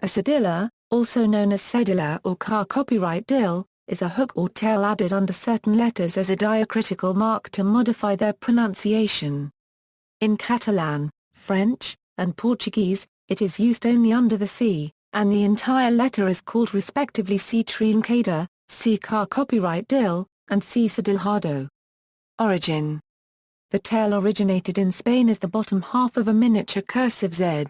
A cedilla, also known as cedilla or car copyright dill, is a hook or tail added under certain letters as a diacritical mark to modify their pronunciation. In Catalan, French, and Portuguese, it is used only under the C, and the entire letter is called respectively C trencada, C car copyright dill, and C cedilhado. Origin. The tail originated in Spain as the bottom half of a miniature cursive Z.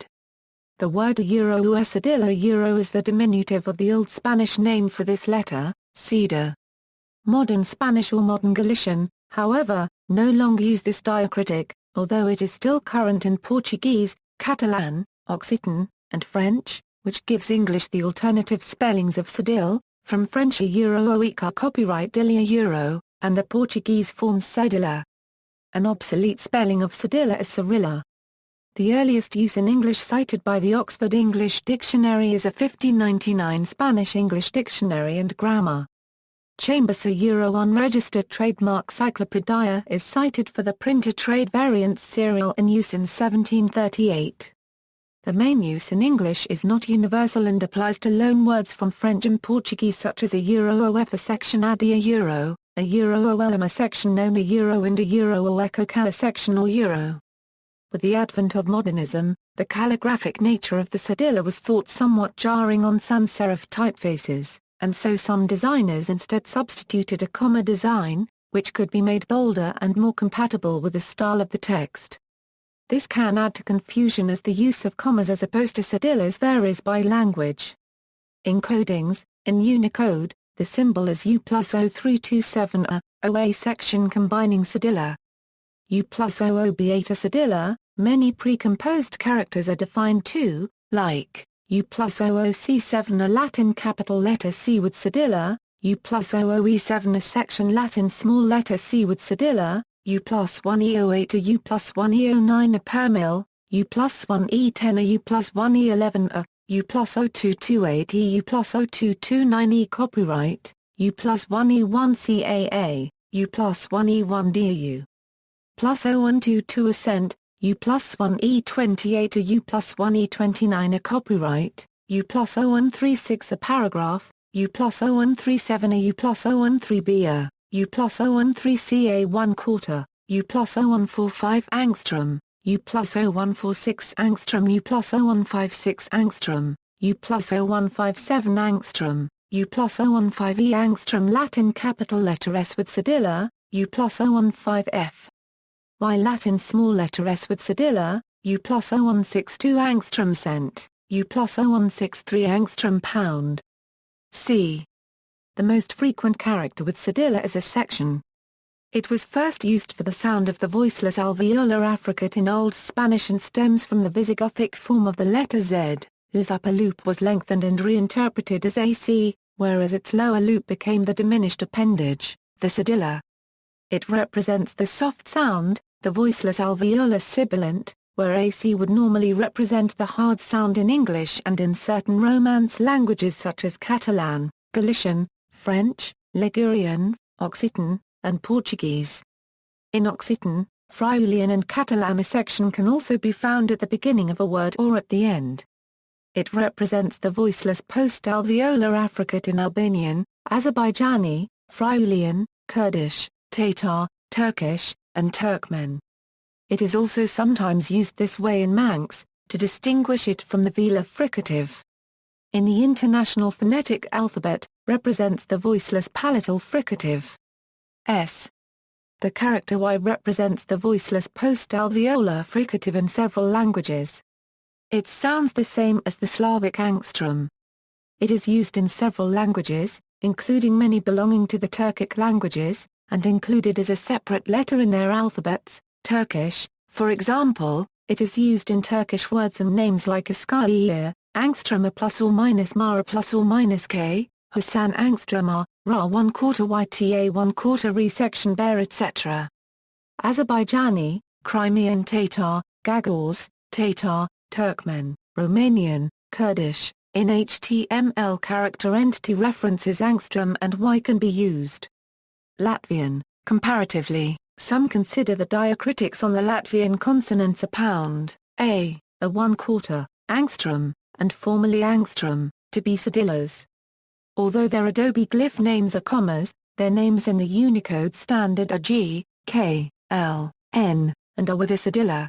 The word euro or cedilla euro is the diminutive of the Old Spanish name for this letter, cedilla. Modern Spanish or modern Galician, however, no longer use this diacritic, although it is still current in Portuguese, Catalan, Occitan, and French, which gives English the alternative spellings of cedille, from French euro or car copyright dill euro, and the Portuguese form cedilla. An obsolete spelling of cedilla is cerilla. The earliest use in English cited by the Oxford English Dictionary is a 1599 Spanish-English dictionary and grammar. Chambers Euro unregistered trademark Cyclopedia is cited for the printer trade variant serial in use in 1738. The main use in English is not universal and applies to loan words from French and Portuguese such as a euro o epa section ad a euro o elema section known a euro and a euro o eco cala section or euro. With the advent of modernism, the calligraphic nature of the cedilla was thought somewhat jarring on sans serif typefaces, and so some designers instead substituted a comma design, which could be made bolder and more compatible with the style of the text. This can add to confusion as the use of commas as opposed to cedillas varies by language. Encodings. In Unicode, the symbol is U plus 0327A, OA section combining cedilla. U plus OOB8 a cedilla. Many pre-composed characters are defined too, like U plus OOC7 a Latin capital letter C with cedilla, U plus OOE7 a section Latin small letter C with cedilla, U plus 1E08 a U plus 1E09 a permil, U plus 1E10 a U plus 1E11 a, U plus 0228 E U plus 0229 E copyright, U plus 1E1 CAA, U plus 1E1 DU. Plus 0122 a cent, U plus 1E28 a U plus 1E29 a copyright, U plus 0136 a paragraph, U plus 0137 a U plus 013b a, U plus 013c a 1/4, U plus 0145 angstrom, U plus 0146 angstrom U plus 0156 angstrom, U plus 0157 angstrom, U plus 015e angstrom Latin capital letter S with cedilla, U plus 015f. Y Latin small letter S with cedilla, U plus 0162 angstrom cent, U plus 0163 angstrom pound. C. The most frequent character with cedilla is a section. It was first used for the sound of the voiceless alveolar affricate in Old Spanish and stems from the Visigothic form of the letter Z, whose upper loop was lengthened and reinterpreted as AC, whereas its lower loop became the diminished appendage, the cedilla. It represents the soft sound, the voiceless alveolar sibilant, where AC would normally represent the hard sound in English and in certain Romance languages such as Catalan, Galician, French, Ligurian, Occitan, and Portuguese. In Occitan, Friulian and Catalan a section can also be found at the beginning of a word or at the end. It represents the voiceless post-alveolar affricate in Albanian, Azerbaijani, Friulian, Kurdish, Tatar, Turkish, and Turkmen. It is also sometimes used this way in Manx, to distinguish it from the velar fricative. In the International Phonetic Alphabet, represents the voiceless palatal fricative. S. The character Y represents the voiceless post-alveolar fricative in several languages. It sounds the same as the Slavic angstrom. It is used in several languages, including many belonging to the Turkic languages, and included as a separate letter in their alphabets. Turkish, for example, it is used in Turkish words and names like Askariye, angstrom a plus or minus Mara plus or minus K, Hassan angstrom Ra 1/4 YTA 1/4 Re section Bear etc. Azerbaijani, Crimean Tatar, Gagauz, Tatar, Turkmen, Romanian, Kurdish, in HTML character entity references angstrom and Y can be used. Latvian, comparatively, some consider the diacritics on the Latvian consonants a pound, a 1/4, angstrom, and formerly angstrom, to be cedillas. Although their Adobe glyph names are commas, their names in the Unicode standard are G, K, L, N, and are with a cedilla.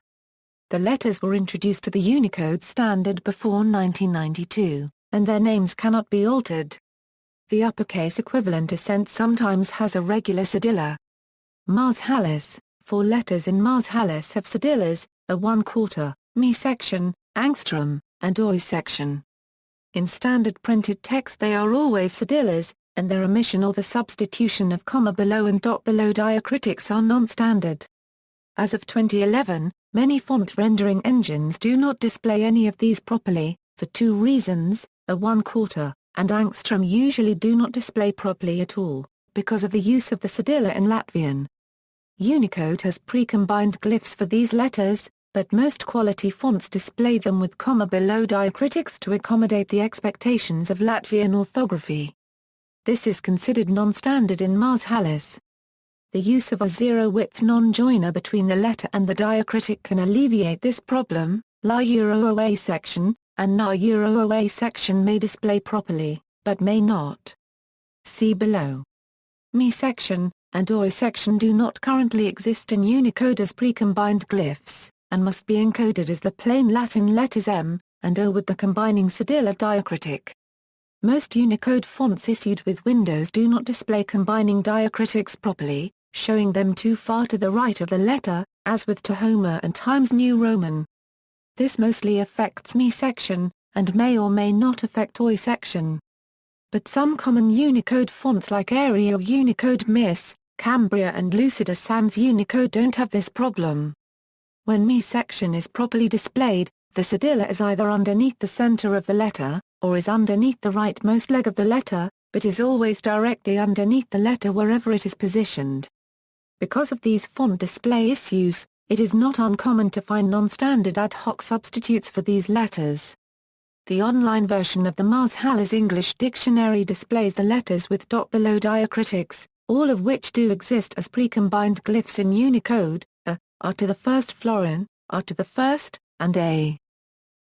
The letters were introduced to the Unicode standard before 1992, and their names cannot be altered. The uppercase equivalent accent sometimes has a regular cedilla. Mars Hallis, 4 letters in Mars Hallis have cedillas, a 1/4, me section, angstrom, and oi section. In standard printed text they are always cedillas, and their omission or the substitution of comma below and dot below diacritics are non-standard. As of 2011, many font rendering engines do not display any of these properly, for 2 reasons: a 1/4 and angstrom usually do not display properly at all, because of the use of the cedilla in Latvian. Unicode has pre-combined glyphs for these letters, but most quality fonts display them with comma below diacritics to accommodate the expectations of Latvian orthography. This is considered non-standard in Mars Hallis. The use of a zero-width non-joiner between the letter and the diacritic can alleviate this problem. La-Euro-OA section and Na-Euro-OA section may display properly, but may not. See below. Me section and Oi section do not currently exist in Unicode as pre-combined glyphs, and must be encoded as the plain Latin letters M and O with the combining cedilla diacritic. Most Unicode fonts issued with Windows do not display combining diacritics properly, showing them too far to the right of the letter, as with Tahoma and Times New Roman. This mostly affects me section, and may or may not affect Oi section. But some common Unicode fonts like Arial Unicode Miss, Cambria and Lucida Sans Unicode don't have this problem. When me section is properly displayed, the cedilla is either underneath the center of the letter, or is underneath the rightmost leg of the letter, but is always directly underneath the letter wherever it is positioned. Because of these font display issues, it is not uncommon to find non-standard ad hoc substitutes for these letters. The online version of the Mars Hallis English Dictionary displays the letters with dot below diacritics, all of which do exist as pre-combined glyphs in Unicode: R to the first florin, R to the first, and A.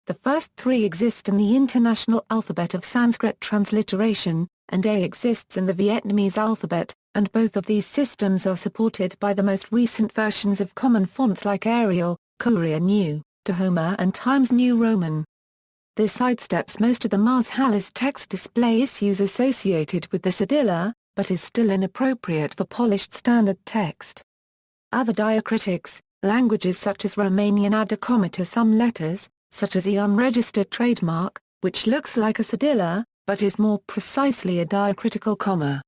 The first 3 exist in the International Alphabet of Sanskrit transliteration, and A exists in the Vietnamese alphabet, and both of these systems are supported by the most recent versions of common fonts like Arial, Courier New, Tahoma and Times New Roman. This sidesteps most of the Mars Hallis text display issues associated with the cedilla, but is still inappropriate for polished standard text. Other diacritics, languages such as Romanian add a comma to some letters, such as the unregistered trademark, which looks like a cedilla, but is more precisely a diacritical comma.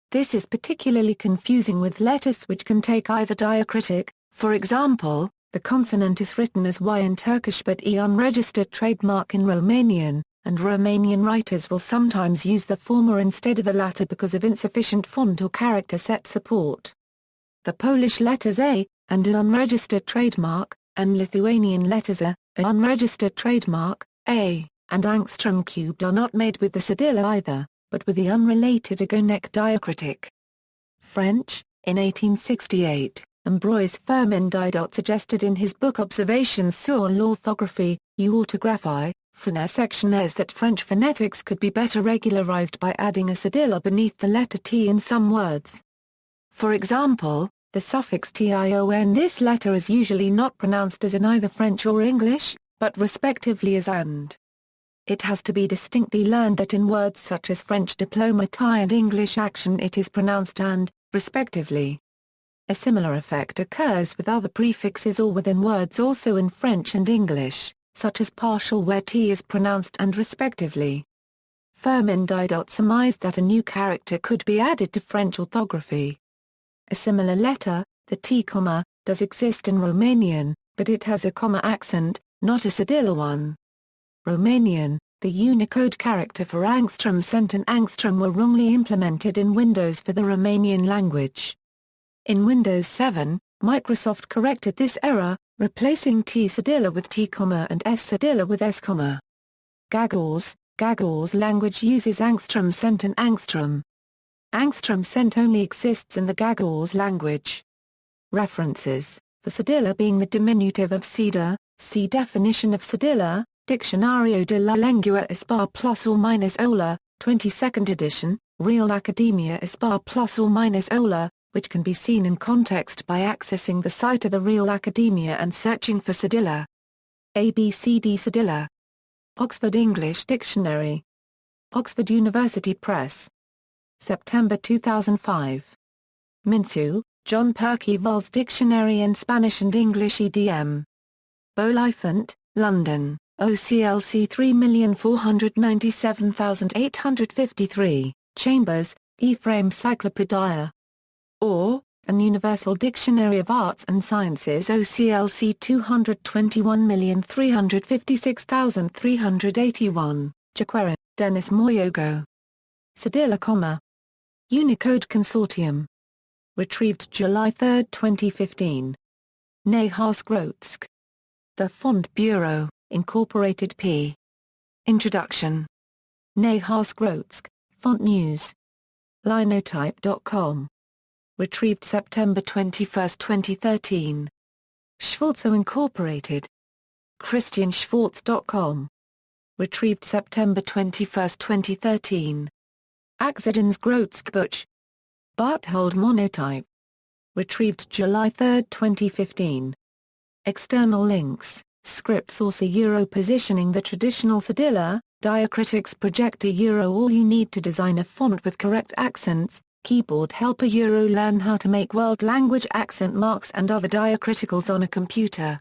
This is particularly confusing with letters which can take either diacritic. For example, the consonant is written as Y in Turkish but E unregistered trademark in Romanian, and Romanian writers will sometimes use the former instead of the latter because of insufficient font or character set support. The Polish letters A, and an unregistered trademark, and Lithuanian letters A, an unregistered trademark, A, and angstrom cubed are not made with the cedilla either, but with the unrelated agonek diacritic. French, in 1868, Ambroise Firmin Didot suggested in his book Observations sur l'orthographie, orthographie, phonetics that French phonetics could be better regularized by adding a cedilla beneath the letter T in some words. For example, the suffix tion. This letter is usually not pronounced as in either French or English, but respectively as and. It has to be distinctly learned that in words such as French diploma tie and English action it is pronounced and, respectively. A similar effect occurs with other prefixes or within words also in French and English, such as partial where T is pronounced and respectively. Firmin Didot surmised that a new character could be added to French orthography. A similar letter, the T comma, does exist in Romanian, but it has a comma accent, not a cedilla one. Romanian, the Unicode character for angstrom cent and angstrom were wrongly implemented in Windows for the Romanian language. In Windows 7, Microsoft corrected this error, replacing T cedilla with T comma and S cedilla with S comma. Gagauz language uses angstrom cent and angstrom. Angstrom cent only exists in the Gagauz language. References: for cedilla being the diminutive of cedar, see definition of cedilla, Diccionario de la Lengua Española plus or minus Ola, 22nd edition, Real Academia Española plus or minus Ola, which can be seen in context by accessing the site of the Real Academia and searching for cedilla. ABCD Cedilla. Oxford English Dictionary. Oxford University Press. September 2005. Minsu, John Percival's Dictionary in Spanish and English EDM. Oliphant, London, OCLC 3497853, Chambers, Ephraim Cyclopedia. Or, An Universal Dictionary of Arts and Sciences OCLC 221356381, Jaquerin, Dennis Moyogo. Cedilla, Unicode Consortium. Retrieved July 3, 2015. Nahasgrotsk. The Font Bureau, Incorporated p. Introduction. Nahasgrotsk, Font News. Linotype.com. Retrieved September 21, 2013. Schwarzo Incorporated. ChristianSchwartz.com. Retrieved September 21, 2013. Akzedensgrotskbuch. Barthold Monotype. Retrieved July 3, 2015. External links, script source Euro positioning the traditional cedilla, diacritics projector Euro all you need to design a font with correct accents, keyboard helper Euro learn how to make world language accent marks and other diacriticals on a computer.